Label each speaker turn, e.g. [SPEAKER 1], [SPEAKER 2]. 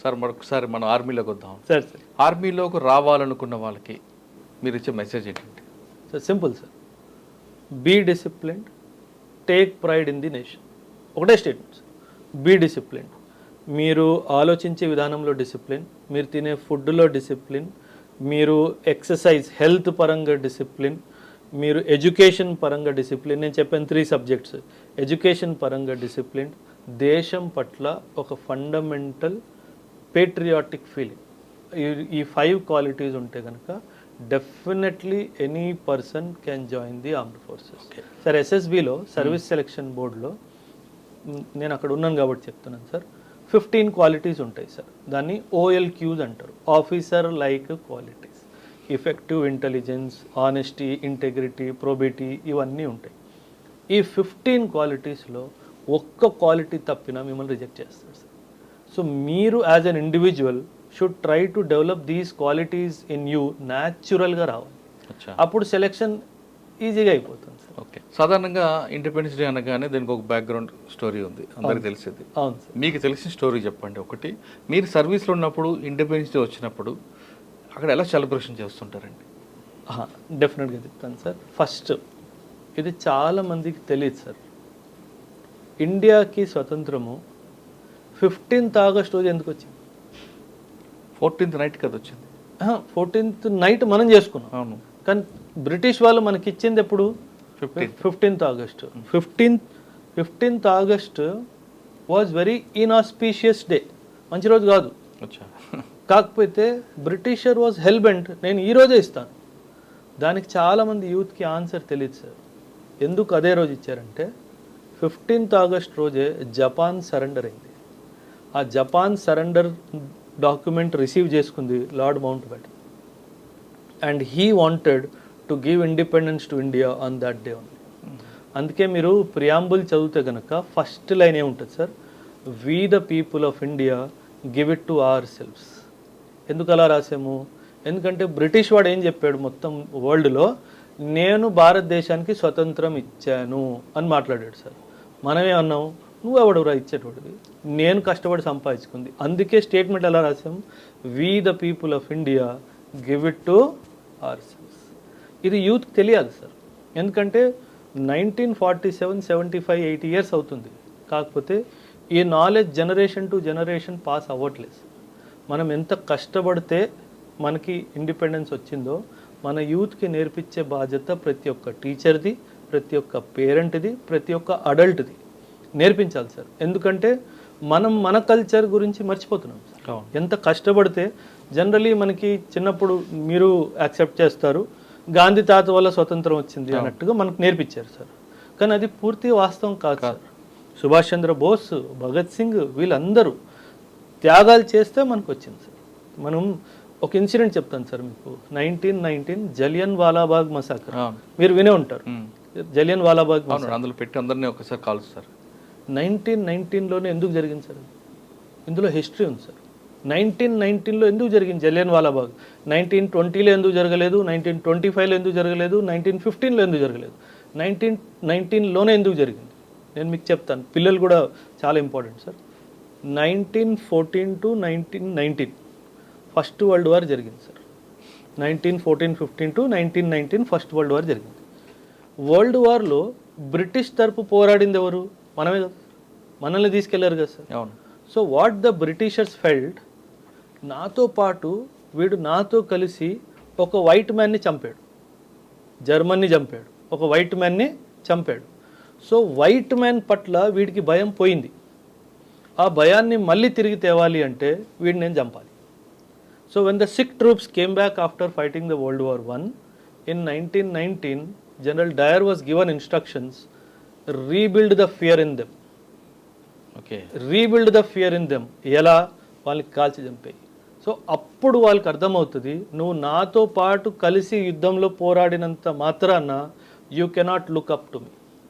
[SPEAKER 1] Sir మరొకసారి మనం ఆర్మీలోకి వద్దాం.
[SPEAKER 2] సార్
[SPEAKER 1] ఆర్మీలోకి రావాలనుకున్న వాళ్ళకి మీరు ఇచ్చే మెసేజ్ ఏంటంటే?
[SPEAKER 2] Sir simple sir, be disciplined, take pride in the nation. ఒకటే స్టేట్మెంట్ సార్, బీ డిసిప్లిన్డ్. మీరు ఆలోచించే విధానంలో డిసిప్లిన్, మీరు తినే ఫుడ్లో డిసిప్లిన్, మీరు ఎక్సర్సైజ్ హెల్త్ పరంగా డిసిప్లిన్, మీరు ఎడ్యుకేషన్ పరంగా డిసిప్లిన్. నేను చెప్పాను 3 సబ్జెక్ట్స్. ఎడ్యుకేషన్ పరంగా డిసిప్లిన్, దేశం పట్ల ఒక ఫండమెంటల్ పేట్రియాటిక్ ఫీలింగ్. ఈ 5 క్వాలిటీస్ ఉంటే కనుక definitely any person can join the armed forces. Sir ఎస్ఎస్బిలో సర్వీస్ సెలక్షన్ బోర్డులో నేను అక్కడ ఉన్నాను కాబట్టి చెప్తున్నాను సార్, 15 క్వాలిటీస్ ఉంటాయి సార్. దాన్ని OLQs అంటారు, officer like qualities. Effective intelligence, honesty, integrity, probity, ఇవన్నీ ఉంటాయి. ఈ 15 క్వాలిటీస్లో ఒక్క క్వాలిటీ తప్పినా మిమ్మల్ని రిజెక్ట్ చేస్తారు సార్. సో మీరు as an individual should try to develop these qualities in you. న్యాచురల్గా రావాలి, అప్పుడు సెలెక్షన్ ఈజీగా అయిపోతుంది సార్.
[SPEAKER 1] ఓకే. సాధారణంగా ఇండిపెండెన్స్ డే అనగానే దీనికి ఒక బ్యాక్గ్రౌండ్ స్టోరీ ఉంది, అందరికీ తెలిసేది.
[SPEAKER 2] అవును సార్.
[SPEAKER 1] మీకు తెలిసిన స్టోరీ చెప్పండి ఒకటి. మీరు సర్వీస్లో ఉన్నప్పుడు ఇండిపెండెన్స్ డే వచ్చినప్పుడు అక్కడ ఎలా సెలబ్రేషన్ చేస్తుంటారండి?
[SPEAKER 2] డెఫినెట్గా చెప్తాను సార్. ఫస్ట్, ఇది చాలామందికి తెలియదు సార్, ఇండియాకి స్వతంత్రము 15th ఆగస్ట్ రోజు ఎందుకు వచ్చింది?
[SPEAKER 1] 14th నైట్ కదా వచ్చింది.
[SPEAKER 2] 14th నైట్ మనం చేసుకున్నాం.
[SPEAKER 1] అవును.
[SPEAKER 2] కానీ బ్రిటిష్ వాళ్ళు మనకి ఇచ్చింది ఎప్పుడు? 15th August. 15th August was very ఇన్ఆస్పీషియస్ day, మంచి రోజు కాదు. కాకపోతే బ్రిటిషర్ వాజ్ హెల్బెంట్, నేను ఈ రోజే ఇస్తాను. దానికి చాలామంది యూత్కి ఆన్సర్ తెలియదు సార్. ఎందుకు అదే రోజు ఇచ్చారంటే 15th ఆగస్ట్ రోజే జపాన్ సరెండర్ అయింది. ఆ జపాన్ సరెండర్ డాక్యుమెంట్ రిసీవ్ చేసుకుంది lord mount baton, and he wanted to give independence to India on that day only. అందుకే మీరు ప్రియాంబుల్ చదివితే కనుక ఫస్ట్ లైన్ ఏముంటుంది sir? We the people of India give it to our selves. ఎందుకు అలా రాసాము? ఎందుకంటే British వాడు ఏం చెప్పాడు మొత్తం వరల్డ్లో, నేను భారతదేశానికి స్వతంత్రం ఇచ్చాను అని మాట్లాడాడు సార్. మనమే అన్నాం, నువ్వు ఎవడురా ఇచ్చేటోడివి, నేను కష్టపడి సంపాదించుకుంది. అందుకే స్టేట్మెంట్ ఎలా రాసాం? We the people of India give it to our selves. ఇది యూత్కి తెలియాలి సార్. ఎందుకంటే 1947, 75, 80 ఇయర్స్ అవుతుంది. కాకపోతే ఈ knowledge generation to generation pass అవ్వట్లేదు. మనం ఎంత కష్టపడితే మనకి ఇండిపెండెన్స్ వచ్చిందో మన యూత్కి నేర్పించే బాధ్యత ప్రతి ఒక్క టీచర్ది, ప్రతి ఒక్క పేరెంట్ది, ప్రతి ఒక్క అడల్ట్ది నేర్పించాలి సార్. ఎందుకంటే మనం మన కల్చర్ గురించి మర్చిపోతున్నాం సార్. ఎంత కష్టపడితే జనరలీ మనకి చిన్నప్పుడు మీరు యాక్సెప్ట్ చేస్తారు, గాంధీ తాత వల్ల స్వతంత్రం వచ్చింది అన్నట్టుగా మనకు నేర్పించారు సార్. కానీ అది పూర్తి వాస్తవం కాదు సార్. సుభాష్ చంద్ర బోస్, భగత్ సింగ్, వీళ్ళందరూ త్యాగాలు చేస్తే మనకు వచ్చింది సార్. మనం ఒక ఇన్సిడెంట్ చెప్తాను సార్ మీకు. 1919 జలియన్ వాలాబాగ్ మసాకర్ మీరు వినే ఉంటారు. జలియన్ వాలాబాగ్
[SPEAKER 1] అందులో పెట్టి అందరినీ ఒకసారి కాల్స్తారు.
[SPEAKER 2] 1919లోనే ఎందుకు జరిగింది సార్? ఇందులో హిస్టరీ ఉంది సార్. 1919లో ఎందుకు జరిగింది జలియన్ వాలాబాగ్? 1920లో ఎందుకు జరగలేదు? 1925లో ఎందుకు జరగలేదు? 1915లో ఎందుకు జరగలేదు? 1919లోనే ఎందుకు జరిగింది? నేను మీకు చెప్తాను, పిల్లలు కూడా చాలా important sir. 1914 to 1919 first world war జరిగింది sir. 1914-15 to 1919 first world war జరిగింది. వరల్డ్ వార్లో బ్రిటిష్ తరపు పోరాడింది ఎవరు? మనమే కదా, మనల్ని తీసుకెళ్లారు కదా సార్.
[SPEAKER 1] అవును.
[SPEAKER 2] So what the Britishers felt, నాతో పాటు వీడు నాతో కలిసి ఒక వైట్ మ్యాన్ని చంపాడు, జర్మన్ని చంపాడు, ఒక వైట్ మ్యాన్ని చంపాడు. సో వైట్ మ్యాన్ పట్ల వీడికి భయం పోయింది. ఆ భయాన్ని మళ్ళీ తిరిగి తేవాలి అంటే వీడిని నేను చంపాలి. So when the sick troops came back after fighting the world war 1 in 1919, General Dyer was given instructions, rebuild the fear in them.
[SPEAKER 1] Okay,
[SPEAKER 2] rebuild the fear in them. ఎలా? వాళ్ళకి కాల్చి చంపాయి. సో అప్పుడు వాళ్ళకి అర్థమవుతుంది, నువ్వు నాతో పాటు కలిసి యుద్ధంలో పోరాడినంత మాత్రాన you cannot look up to me.